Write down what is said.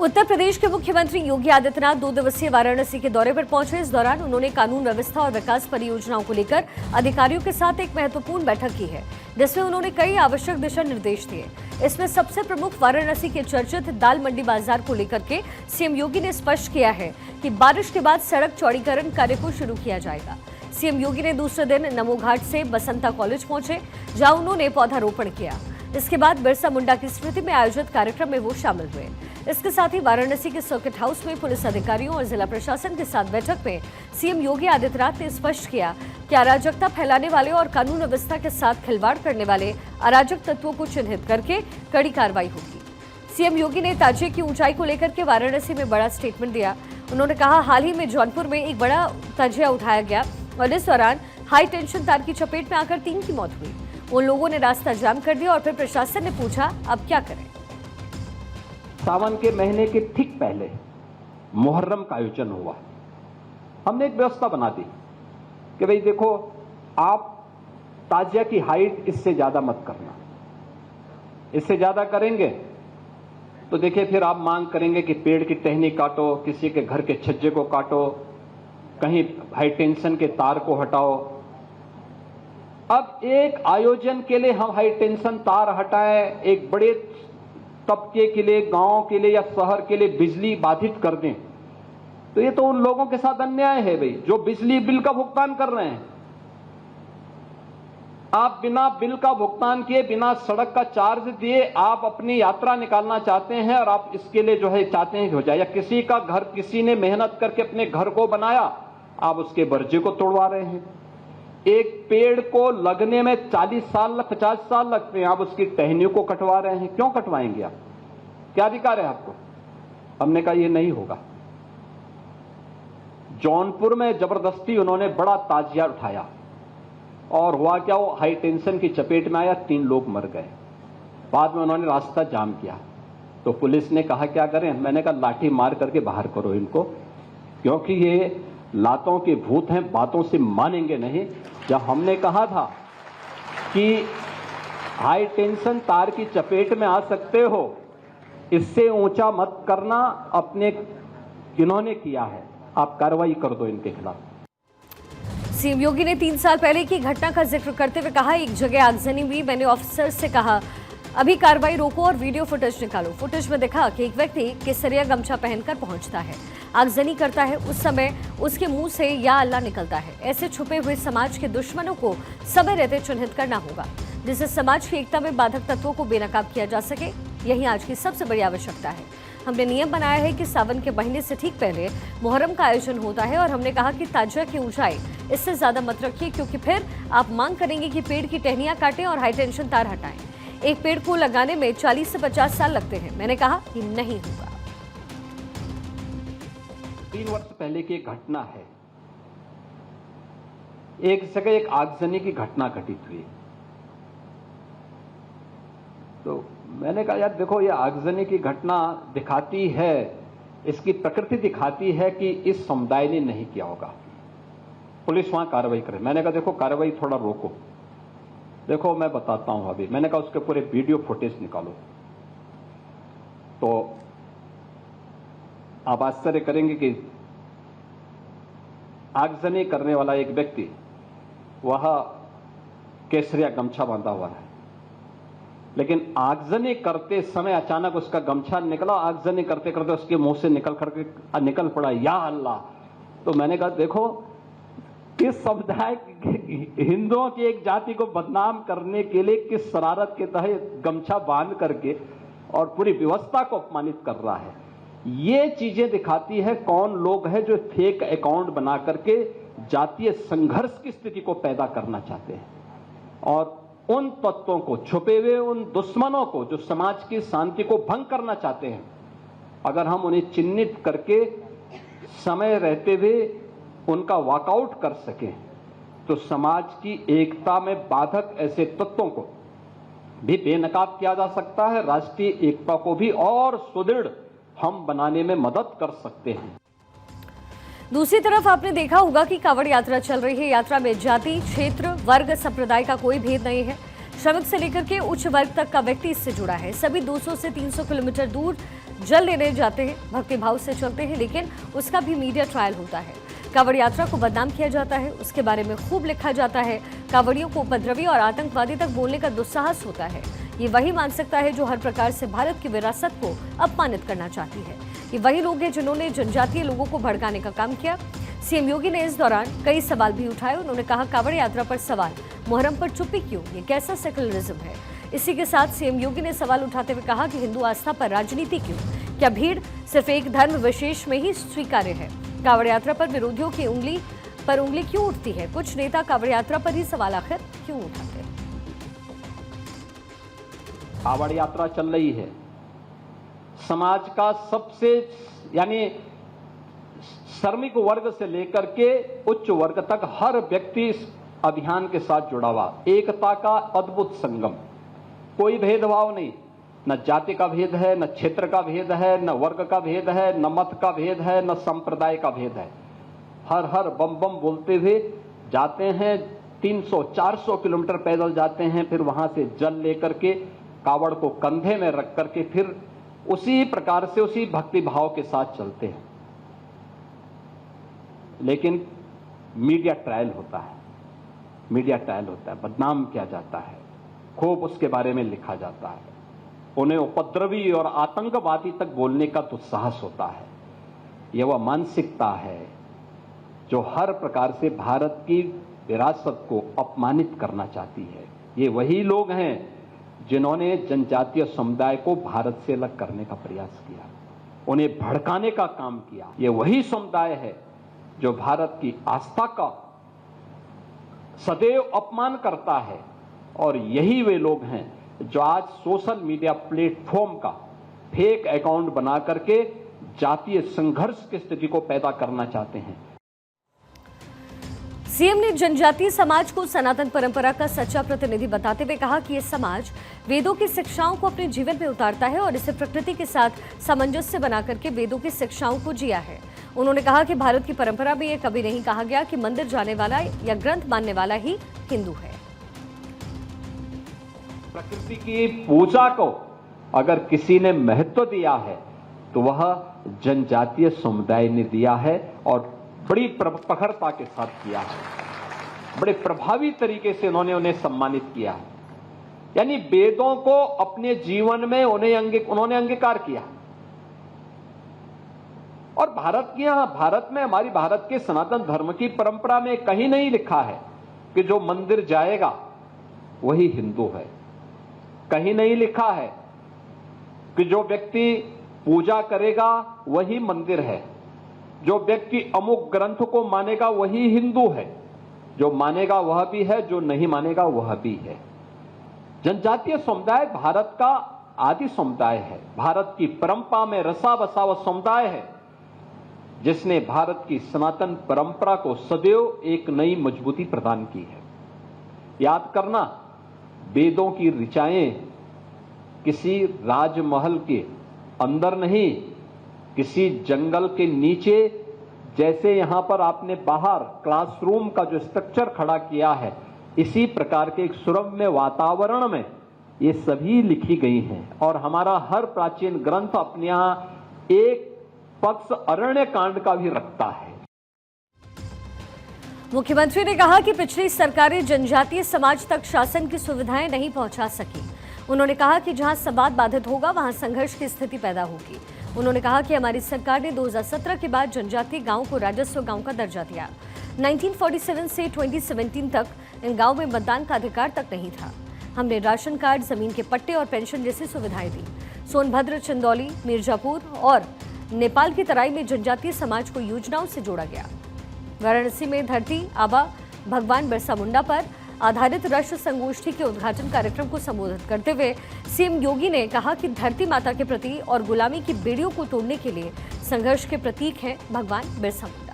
उत्तर प्रदेश के मुख्यमंत्री योगी आदित्यनाथ 2 दिवसीय वाराणसी के दौरे पर पहुंचे। इस दौरान उन्होंने कानून व्यवस्था और विकास परियोजनाओं को लेकर अधिकारियों के साथ एक महत्वपूर्ण बैठक की है, जिसमें उन्होंने कई आवश्यक दिशा निर्देश दिए। इसमें सबसे प्रमुख वाराणसी के चर्चित दाल मंडी बाजार को लेकर के सीएम योगी ने स्पष्ट किया है कि बारिश के बाद सड़क चौड़ीकरण कार्य को शुरू किया जाएगा। सीएम योगी ने दूसरे दिन नमो घाट से बसंता कॉलेज पहुंचे, जहां उन्होंने पौधारोपण किया। इसके बाद बिरसा मुंडा की स्मृति में आयोजित कार्यक्रम में वो शामिल हुए। इसके साथ ही वाराणसी के सर्किट हाउस में पुलिस अधिकारियों और जिला प्रशासन के साथ बैठक में सीएम योगी आदित्यनाथ ने स्पष्ट किया कि अराजकता फैलाने वाले और कानून व्यवस्था के साथ खिलवाड़ करने वाले अराजक तत्वों को चिन्हित करके कड़ी कार्रवाई होगी। सीएम योगी ने ताजिए की ऊंचाई को लेकर के वाराणसी में बड़ा स्टेटमेंट दिया। उन्होंने कहा, हाल ही में जौनपुर में एक बड़ा ताजिया उठाया गया और इस दौरान हाई टेंशन तार की चपेट में आकर 3 की मौत हुई। उन लोगों ने रास्ता जाम कर दिया और फिर प्रशासन ने पूछा, अब क्या करें। सावन के महीने के ठीक पहले मुहर्रम का आयोजन हुआ। हमने एक व्यवस्था बना दी कि भाई देखो, आप ताजिया की हाइट इससे ज्यादा मत करना। इससे ज्यादा करेंगे तो देखिए फिर आप मांग करेंगे कि पेड़ की टहनी काटो, किसी के घर के छज्जे को काटो, कहीं हाई टेंशन के तार को हटाओ। अब एक आयोजन के लिए हम हाई टेंशन तार हटाएं, एक बड़े तबके के लिए, गांव के लिए या शहर के लिए बिजली बाधित कर दें, तो ये तो उन लोगों के साथ अन्याय है भाई, जो बिजली बिल का भुगतान कर रहे हैं। आप बिना बिल का भुगतान किए, बिना सड़क का चार्ज दिए आप अपनी यात्रा निकालना चाहते हैं और आप इसके लिए जो है चाहते हैं कि हो जाए। या किसी का घर, किसी ने मेहनत करके अपने घर को बनाया, आप उसके बर्जे को तोड़वा रहे हैं। एक पेड़ को लगने में 40 साल 50 साल लगते हैं, आप उसकी टहनियों को कटवा रहे हैं। क्यों कटवाएंगे आप? क्या अधिकार है आपको? हमने कहा ये नहीं होगा। जौनपुर में जबरदस्ती उन्होंने बड़ा ताजिया उठाया और हुआ क्या, वो हाई टेंशन की चपेट में आया, 3 लोग मर गए। बाद में उन्होंने रास्ता जाम किया तो पुलिस ने कहा क्या करें? मैंने कहा लाठी मार करके बाहर करो इनको, क्योंकि ये लातों के भूत हैं, बातों से मानेंगे नहीं। जब हमने कहा था कि हाई टेंशन तार की चपेट में आ सकते हो, इससे ऊंचा मत करना, अपने किन्होंने किया है, आप कार्रवाई कर दो इनके खिलाफ। सीएम योगी ने 3 साल पहले की घटना का जिक्र करते हुए कहा, एक जगह आगजनी हुई, मैंने ऑफिसर से कहा अभी कार्रवाई रोको और वीडियो फुटेज निकालो। फुटेज में देखा कि एक व्यक्ति केसरिया गमछा पहनकर पहुंचता है, आगजनी करता है। उस समय उसके मुंह से या अल्लाह निकलता है। ऐसे छुपे हुए समाज के दुश्मनों को समय रहते चिन्हित करना होगा, जिससे समाज की एकता में बाधक तत्वों को बेनकाब किया जा सके। यही आज की सबसे बड़ी आवश्यकता है। हमने नियम बनाया है कि सावन के महीने से ठीक पहले मुहर्रम का आयोजन होता है और हमने कहा कि ताजिया की ऊंचाई इससे ज्यादा मत रखिए, क्योंकि फिर आप मांग करेंगे कि पेड़ की टहनियां काटें और हाई टेंशन तार हटाएं। एक पेड़ को लगाने में 40 से 50 साल लगते हैं। मैंने कहा कि नहीं होगा। 3 वर्ष पहले की एक घटना है। एक जगह एक आगजनी की घटना घटित हुई, तो मैंने कहा यार देखो, ये आगजनी की घटना दिखाती है, इसकी प्रकृति दिखाती है कि इस समुदाय ने नहीं किया होगा। पुलिस वहां कार्रवाई करे। मैंने कहा देखो, कार्रवाई थोड़ा रोको, देखो मैं बताता हूं अभी। मैंने कहा उसके पूरे वीडियो फुटेज निकालो। तो आप आश्चर्य करेंगे कि आगजनी करने वाला एक व्यक्ति, वह केसरिया गमछा बांधा हुआ है, लेकिन आगजनी करते समय अचानक उसका गमछा निकला। आगजनी करते करते उसके मुंह से निकल पड़ा या अल्लाह। तो मैंने कहा देखो, इस समुदाय हिंदुओं की एक जाति को बदनाम करने के लिए किस शरारत के तहत गमछा बांध करके और पूरी व्यवस्था को अपमानित कर रहा है। ये चीजें दिखाती है कौन लोग हैं जो फेक अकाउंट बना करके जातीय संघर्ष की स्थिति को पैदा करना चाहते हैं, और उन तत्वों को, छुपे हुए उन दुश्मनों को जो समाज की शांति को भंग करना चाहते हैं, अगर हम उन्हें चिन्हित करके समय रहते हुए उनका वॉकआउट कर सकें, तो समाज की एकता में बाधक ऐसे तत्वों को भी बेनकाब किया जा सकता है। राष्ट्रीय एकता को भी और सुदृढ़ हम बनाने में मदद कर सकते हैं। दूसरी तरफ आपने देखा होगा कि कांवड़ यात्रा चल रही है। यात्रा में जाति, क्षेत्र, वर्ग, संप्रदाय का कोई भेद नहीं है। श्रमिक से लेकर के उच्च वर्ग तक का व्यक्ति इससे जुड़ा है। सभी 200 से 300 किलोमीटर दूर जल लेने जाते हैं, भक्ति भाव से चलते हैं, लेकिन उसका भी मीडिया ट्रायल होता है। कांवड़ यात्रा को बदनाम किया जाता है, उसके बारे में खूब लिखा जाता है। कांवड़ियों को उपद्रवी और आतंकवादी तक बोलने का दुस्साहस होता है। ये वही मानसिकता है जो हर प्रकार से भारत की विरासत को अपमानित करना चाहती है। ये वही लोग हैं जिन्होंने जनजातीय लोगों को भड़काने का काम किया। सीएम योगी ने इस दौरान कई सवाल भी उठाए। उन्होंने कहा, कांवड़ यात्रा पर सवाल, मुहर्रम पर चुप्पी क्यों, ये कैसा सेकुलरिज्म है। इसी के साथ सीएम योगी ने सवाल उठाते हुए कहा कि हिंदू आस्था पर राजनीति क्यों, क्या भीड़ सिर्फ एक धर्म विशेष में ही स्वीकार्य है। कांवड़ यात्रा पर विरोधियों की उंगली क्यों उठती है। कुछ नेता कांवड़ यात्रा पर ही सवाल आखिर क्यों उठाते हैं। कांवड़ यात्रा चल रही है, समाज का सबसे यानी श्रमिक वर्ग से लेकर के उच्च वर्ग तक हर व्यक्ति इस अभियान के साथ जुड़ा हुआ। एकता का अद्भुत संगम, कोई भेदभाव नहीं, न जाति का भेद है, न क्षेत्र का भेद है, न वर्ग का भेद है, न मत का भेद है, न संप्रदाय का भेद है। हर हर बम बम बोलते हुए जाते हैं। 300-400 किलोमीटर पैदल जाते हैं, फिर वहां से जल लेकर के कावड़ को कंधे में रख करके फिर उसी प्रकार से उसी भक्ति भाव के साथ चलते हैं। लेकिन मीडिया ट्रायल होता है, मीडिया ट्रायल होता है, बदनाम किया जाता है, खूब उसके बारे में लिखा जाता है, उन्हें उपद्रवी और आतंकवादी तक बोलने का दुस्साहस होता है। यह वह मानसिकता है जो हर प्रकार से भारत की विरासत को अपमानित करना चाहती है। ये वही लोग हैं जिन्होंने जनजातीय समुदाय को भारत से अलग करने का प्रयास किया, उन्हें भड़काने का काम किया। ये वही समुदाय है जो भारत की आस्था का सदैव अपमान करता है, और यही वे लोग हैं जो आज सोशल मीडिया प्लेटफॉर्म का फेक अकाउंट बना करके जातीय संघर्ष की स्थिति को पैदा करना चाहते हैं। सीएम ने जनजातीय समाज को सनातन परंपरा का सच्चा प्रतिनिधि बताते हुए कहा कि यह समाज वेदों की शिक्षाओं को अपने जीवन में उतारता है और इसे प्रकृति के साथ सामंजस्य बना करके वेदों की शिक्षाओं को जिया है। उन्होंने कहा कि भारत की परंपरा में यह कभी नहीं कहा गया कि मंदिर जाने वाला या ग्रंथ मानने वाला ही हिंदू है। प्रकृति की पूजा को अगर किसी ने महत्व दिया है तो वह जनजातीय समुदाय ने दिया है, और बड़ी प्रखरता के साथ किया है, बड़े प्रभावी तरीके से उन्होंने उन्हें सम्मानित किया है। यानी वेदों को अपने जीवन में उन्होंने अंगीकार किया। और भारत में हमारी भारत के सनातन धर्म की परंपरा में कहीं नहीं लिखा है कि जो मंदिर जाएगा वही हिंदू है। कहीं नहीं लिखा है कि जो व्यक्ति पूजा करेगा वही मंदिर है, जो व्यक्ति अमुक ग्रंथ को मानेगा वही हिंदू है। जो मानेगा वह भी है, जो नहीं मानेगा वह भी है। जनजातीय समुदाय भारत का आदि समुदाय है, भारत की परंपरा में रसा बसा हुआ समुदाय है, जिसने भारत की सनातन परंपरा को सदैव एक नई मजबूती प्रदान की है। याद करना, वेदों की ऋचाएं किसी राजमहल के अंदर नहीं, किसी जंगल के नीचे, जैसे यहां पर आपने बाहर क्लासरूम का जो स्ट्रक्चर खड़ा किया है, इसी प्रकार के एक सुरम्य वातावरण में ये सभी लिखी गई हैं। और हमारा हर प्राचीन ग्रंथ अपने यहां एक पक्ष अरण्य कांड का भी रखता है। मुख्यमंत्री ने कहा कि पिछली सरकारें जनजातीय समाज तक शासन की सुविधाएं नहीं पहुंचा सकी। उन्होंने कहा कि जहां संवाद बाधित होगा वहां संघर्ष की स्थिति पैदा होगी। उन्होंने कहा कि हमारी सरकार ने 2017 के बाद जनजातीय गांव को राजस्व गांव का दर्जा दिया। 1947 से 2017 तक इन गांव में मतदान का अधिकार तक नहीं था। हमने राशन कार्ड, जमीन के पट्टे और पेंशन जैसी सुविधाएं दी। सोनभद्र, चंदौली, मिर्जापुर और नेपाल की तराई में जनजातीय समाज को योजनाओं से जोड़ा गया। वाराणसी में धरती आबा भगवान बिरसा मुंडा पर आधारित राष्ट्र संगोष्ठी के उद्घाटन कार्यक्रम को संबोधित करते हुए सीएम योगी ने कहा कि धरती माता के प्रति और गुलामी की बेड़ियों को तोड़ने के लिए संघर्ष के प्रतीक हैं भगवान बिरसा मुंडा।